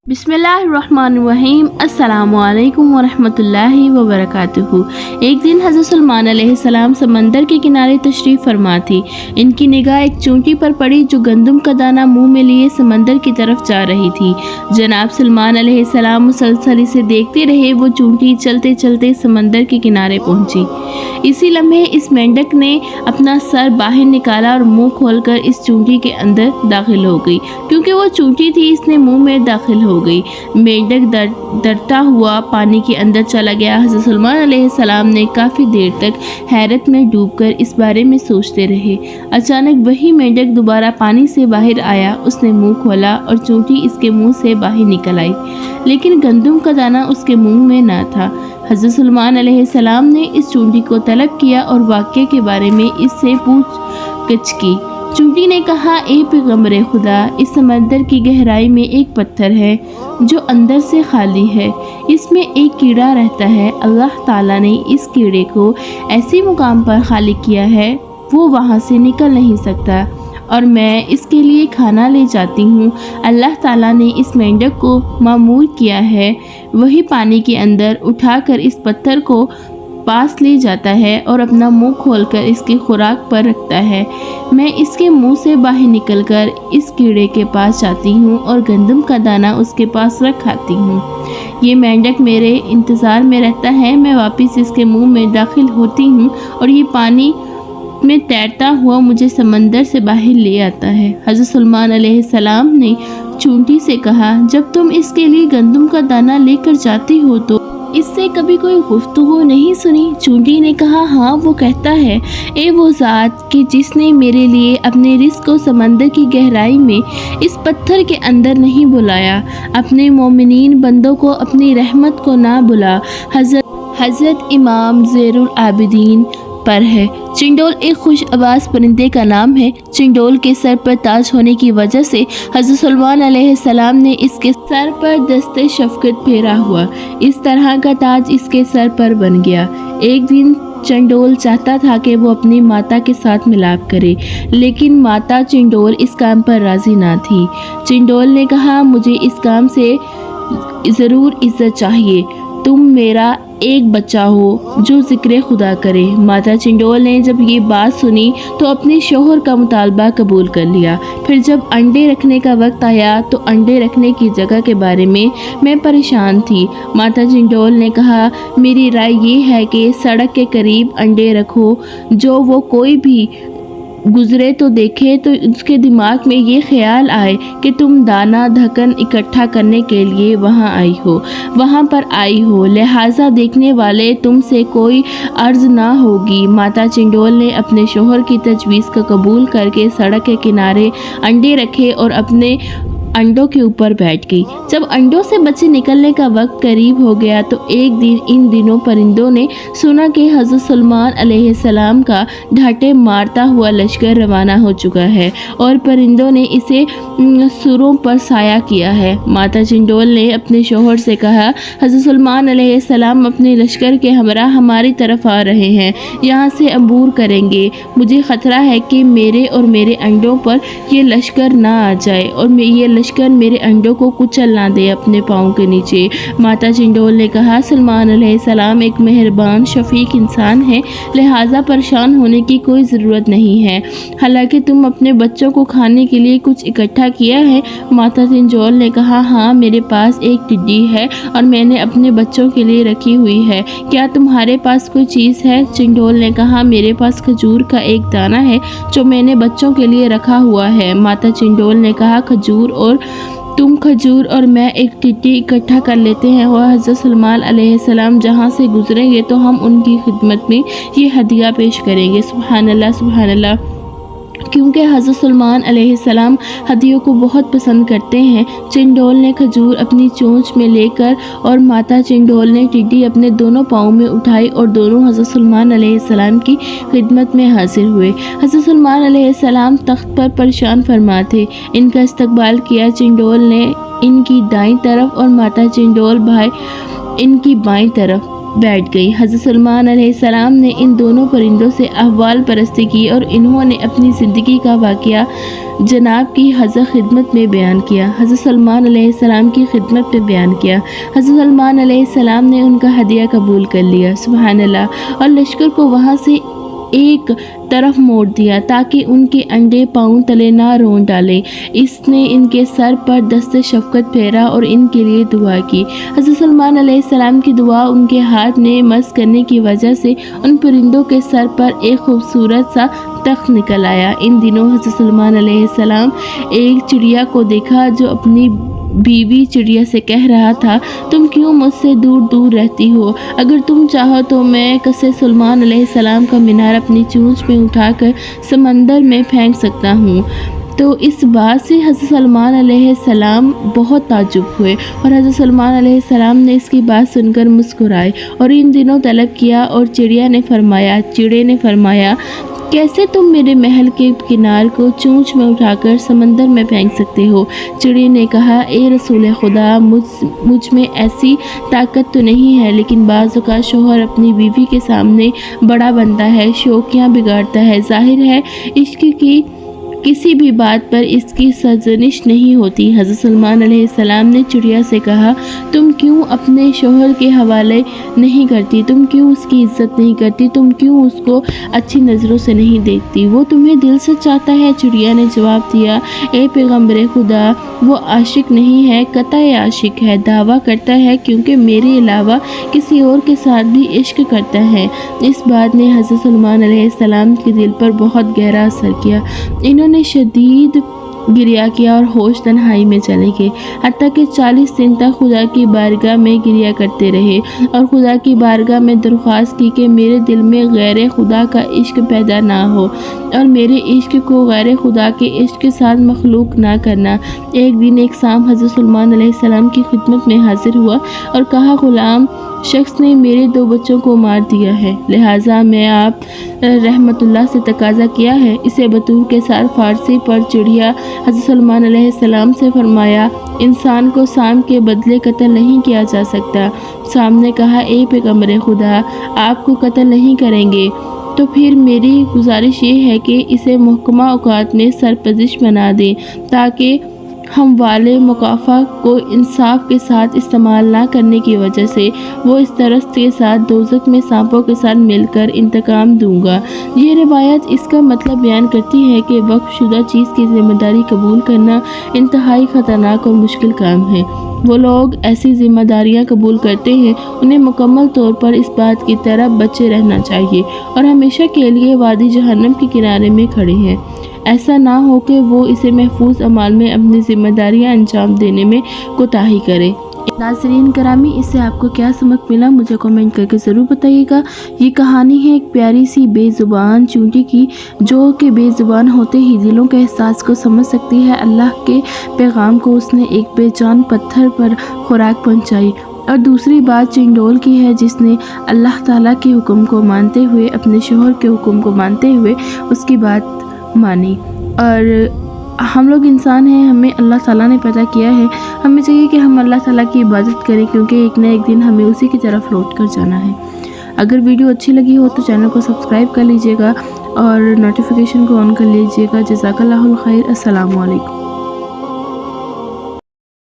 बिस्मिल्लाहिर्रहमानिर्रहीम। अस्सलामुअलैकुम वरहमतुल्लाहि वबरकातुहू। एक दिन हज़रत सलमान अलैहिस्सलाम समंदर के किनारे तशरीफ़ फरमा थी। इनकी निगाह एक चूंटी पर पड़ी जो गंदम का दाना मुंह में लिए समंदर की तरफ जा रही थी। जनाब सलमान अलैहिस्सलाम मुसलसल इसे देखते रहे। वो चूंटी चलते चलते समंदर के किनारे पहुंची। इसी लम्हे इस मेंढक ने अपना सर बाहर निकाला और मुंह खोलकर इस चूंटी के अंदर दाखिल हो गई। क्योंकि वो चूंटी थी इसने मुंह में दाखिल हो गई। मेंढक डरता हुआ पानी के अंदर चला गया। हज़रत सलमान अलैहिस्सलाम ने काफ़ी देर तक हैरत में डूबकर इस बारे में सोचते रहे। अचानक वही मेंढक दोबारा पानी से बाहर आया। उसने मुंह खोला और चूंटी इसके मुंह से बाहर निकल आई, लेकिन गंदम का दाना उसके मुंह में न था। हज़रत सलमान अलैहिस्सलाम ने इस चूंटी को तलब किया और वाक़ये के बारे में इससे पूछ-गिछ की। चूंटी ने कहा, ए पैगंबरे खुदा, इस समंदर की गहराई में एक पत्थर है जो अंदर से खाली है। इसमें एक कीड़ा रहता है। अल्लाह ताला ने इस कीड़े को ऐसे मुकाम पर खाली किया है वो वहाँ से निकल नहीं सकता, और मैं इसके लिए खाना ले जाती हूँ। अल्लाह ताला ने इस मेंढक को मामूर किया है, वही पानी के अंदर उठाकर इस पत्थर को पास ले जाता है और अपना मुंह खोलकर इसकी खुराक पर रखता है। मैं इसके मुंह से बाहर निकलकर इस कीड़े के पास जाती हूँ और गंदम का दाना उसके पास रख खाती हूँ। ये मेंढक मेरे इंतज़ार में रहता है। मैं वापस इसके मुंह में दाखिल होती हूँ और ये पानी में तैरता हुआ मुझे समंदर से बाहर ले आता है। हज़रत सलमान अलैहिस्सलाम ने चूंटी से कहा, जब तुम इसके लिए गंदम का दाना लेकर जाती हो तो इससे कभी कोई गुफ्तगू नहीं सुनी? चूंटी ने कहा, हाँ, वो कहता है, ए वो ज़ात कि जिसने मेरे लिए अपने रिज़्क़ को समंदर की गहराई में इस पत्थर के अंदर नहीं बुलाया, अपने मोमिनीन बंदों को अपनी रहमत को ना बुला। हज़रत इमाम ज़ैनुल आबिदीन पर है। चिंडोल एक खुश आवाज़ परिंदे का नाम है। चिंडोल के सर पर ताज होने की वजह से हज़रत सलमान अलैहिस्सलाम ने इसके सर पर दस्ते शफ़क़त फेरा हुआ। इस तरह का ताज इसके सर पर बन गया। एक दिन चिंडोल चाहता था कि वो अपनी माता के साथ मिलाप करे, लेकिन माता चिंडोल इस काम पर राज़ी ना थी। चिंडोल ने कहा, मुझे इस काम से ज़रूर इज़्ज़त चाहिए। तुम मेरा एक बच्चा हो जो ज़िक्र खुदा करे। माता चिंडोल ने जब ये बात सुनी तो अपने शोहर का मुतालबा कबूल कर लिया। फिर जब अंडे रखने का वक्त आया तो अंडे रखने की जगह के बारे में मैं परेशान थी। माता चिंडोल ने कहा, मेरी राय ये है कि सड़क के करीब अंडे रखो, जो वो कोई भी गुज़रे तो देखे तो उसके दिमाग में ये ख्याल आए कि तुम दाना ढक्कन इकट्ठा करने के लिए वहाँ पर आई हो, लिहाजा देखने वाले तुमसे कोई अर्ज़ ना होगी। माता चिंडोल ने अपने शोहर की तजवीज़ को कबूल करके सड़क के किनारे अंडे रखे और अपने अंडों के ऊपर बैठ गई। जब अंडों से बच्चे निकलने का वक्त करीब हो गया तो एक दिन इन दिनों परिंदों ने सुना कि हज़रत सलमान अलैहिस्सलाम का ढाटे मारता हुआ लश्कर रवाना हो चुका है और परिंदों ने इसे सुरों पर साया किया है। माता चिंडोल ने अपने शोहर से कहा, हज़रत सलमान अलैहिस्सलाम अपने लश्कर के हमरा हमारी तरफ आ रहे हैं, यहाँ से अबूर करेंगे। मुझे ख़तरा है कि मेरे और मेरे अंडों पर ये लश्कर ना आ जाए और ये लश्कर मेरे अंडों को कुचल ना दे अपने पाँव के नीचे। माता चिंडोल ने कहा, सलमान अलैहिस्सलाम एक मेहरबान शफीक इंसान है, लिहाजा परेशान होने की कोई ज़रूरत नहीं है। हालांकि तुम अपने बच्चों को खाने के लिए कुछ इकट्ठा किया है? माता चिंडोल ने कहा, हाँ, मेरे पास एक टिड्डी है और मैंने अपने बच्चों के लिए रखी हुई है। क्या तुम्हारे पास कोई चीज़ है? चिंडोल ने कहा, मेरे पास खजूर का एक दाना है जो मैंने बच्चों के लिए रखा हुआ है। माता चिंडोल ने कहा, तुम खजूर और मैं एक टिड्डी इकट्ठा कर लेते हैं और हज़रत सलमान अलैहिस्सलाम जहाँ से गुजरेंगे तो हम उनकी खिदमत में ये हदिया पेश करेंगे। सुभान अल्लाह, सुभान अल्लाह। क्योंकि हज़रत सलमान अलैहिस्सलाम हदियों को बहुत पसंद करते हैं। चिंडोल ने खजूर अपनी चोंच में लेकर और माता चिंडोल ने टिड्डी अपने दोनों पाँव में उठाई और दोनों हज़रत सलमान अलैहिस्सलाम की खिदमत में हाजिर हुए। हज़रत सलमान अलैहिस्सलाम तख्त पर परेशान फरमा थे। इनका इस्तकबाल किया। चिंडोल ने इनकी दाईं तरफ और माता चिंडोल भाई इनकी बाईं तरफ बैठ गई। हज़रत सलमान अलैहिस्सलाम ने इन दोनों परिंदों से अहवाल परस्ती की और इन्होंने अपनी ज़िंदगी का वाक़या जनाब की हज़रत खिदमत में बयान किया। हज़रत सलमान अलैहिस्सलाम की खिदमत में बयान किया। हज़रत सलमान अलैहिस्सलाम ने उनका हदिया कबूल कर लिया, सुभान अल्लाह, और लश्कर को वहाँ से एक तरफ मोड़ दिया ताकि उनके अंडे पाँव तले ना रोन डालें। इसने इनके सर पर दस्ते शफ़क़त फेरा और इनके लिए दुआ की। हज़रत सलमान अलैहिस्सलाम की दुआ उनके हाथ में मस करने की वजह से उन परिंदों के सर पर एक खूबसूरत सा तख्त निकल आया। इन दिनों हज़रत सलमान अलैहिस्सलाम एक चिड़िया को देखा जो अपनी बीवी चिड़िया से कह रहा था, तुम क्यों मुझसे दूर दूर रहती हो? अगर तुम चाहो तो मैं कसे सलमान अलैहिस्सलाम का मीनार अपनी चोंच में उठाकर समंदर में फेंक सकता हूँ। तो इस बात से हज़रत सलमान अलैहिस्सलाम बहुत ताज्जुब हुए और हज़रत सलमान अलैहिस्सलाम ने इसकी बात सुनकर मुस्कुराए और इन दिनों तलब किया। और चिड़े ने फरमाया, कैसे तुम मेरे महल के किनार को चोंच में उठाकर समंदर में फेंक सकते हो? चिड़ी ने कहा, ए रसूल खुदा, मुझ में ऐसी ताकत तो नहीं है, लेकिन बाज़ औक़ात शौहर अपनी बीवी के सामने बड़ा बनता है, शौकियाँ बिगाड़ता है। ज़ाहिर है इश्क की किसी भी बात पर इसकी सरजनिश नहीं होती। हज़रत सलमान अलैहिस्सलाम ने चिड़िया से कहा, तुम क्यों अपने शौहर के हवाले नहीं करती? तुम क्यों उसकी इज़्ज़त नहीं करती? तुम क्यों उसको अच्छी नज़रों से नहीं देखती? वो तुम्हें दिल से चाहता है। चिड़िया ने जवाब दिया, ए पैगम्बर खुदा, वो आशिक नहीं है, कतई आशिक है। दावा करता है क्योंकि मेरे अलावा किसी और के साथ भी इश्क करता है। इस बात ने हज़रत सलमान अलैहिस्सलाम के दिल पर बहुत गहरा असर किया। इन्होंने शदीद गिरिया किया और होश तन्हाई में चले गए, हत्ता कि 40 दिन तक खुदा की बारगाह में गिरिया करते रहे और खुदा की बारगाह में दरख्वास्त की कि मेरे दिल में गैर खुदा का इश्क पैदा ना हो और मेरे इश्क को गैर खुदा के इश्क के साथ मखलूक ना करना। एक दिन एक सांप हज़रत सलमान अलैहिस्सलाम की खिदमत में हाजिर हुआ और कहा, ग़ुलाम शख्स ने मेरे 2 बच्चों को मार दिया है, लिहाजा मैं आप रहमतुल्लाह से तकाजा किया है। इसे बतूर के साथ फ़ारसी पर चिड़िया हज़रत सलमान अलैहिस्सलाम से फरमाया, इंसान को सांप के बदले कत्ल नहीं किया जा सकता। सांप ने कहा, ए पैगम्बर खुदा, आपको कत्ल नहीं करेंगे तो फिर मेरी गुजारिश ये है कि इसे महकमा औकात में सरपजिश बना दें ताकि हम वाले मुकाफ़ा को इंसाफ के साथ इस्तेमाल ना करने की वजह से वो इस दरख्त के साथ दोज़ख में सांपों के साथ मिलकर इंतकाम दूंगा। ये रिवायत इसका मतलब बयान करती है कि वक्फ़शुदा चीज़ की ज़िम्मेदारी कबूल करना इंतहाई ख़तरनाक और मुश्किल काम है। वो लोग ऐसी ज़िम्मेदारियाँ कबूल करते हैं, उन्हें मुकम्मल तौर पर इस बात की तरफ बचे रहना चाहिए और हमेशा के लिए वादी जहन्नम के किनारे में खड़े हैं। ऐसा ना हो कि वो इसे महफूज अमाल में अपनी ज़िम्मेदारियाँ अंजाम देने में कोताही करे। नाज़रीन करामी, इससे आपको क्या समझ मिला मुझे कमेंट करके ज़रूर बताइएगा। ये कहानी है एक प्यारी सी बेज़ुबान चूंटी की, जो कि बेज़ुबान होते ही दिलों के एहसास को समझ सकती है। अल्लाह के पैगाम को उसने एक बेजान पत्थर पर खुराक पहुँचाई। और दूसरी बात चिंडोल की है, जिसने अल्लाह ताला के हुक्म को मानते हुए, अपने शोहर के हुक्म को मानते हुए उसकी बात मानी। और हम लोग इंसान हैं, हमें अल्लाह ताला ने पैदा किया है, हमें चाहिए कि हम अल्लाह ताला की इबादत करें, क्योंकि एक न एक दिन हमें उसी की तरफ लौट कर जाना है। अगर वीडियो अच्छी लगी हो तो चैनल को सब्सक्राइब कर लीजिएगा और नोटिफिकेशन को ऑन कर लीजिएगा। जज़ाकल्लाहुल खैर। अस्सलामु अलैकुम।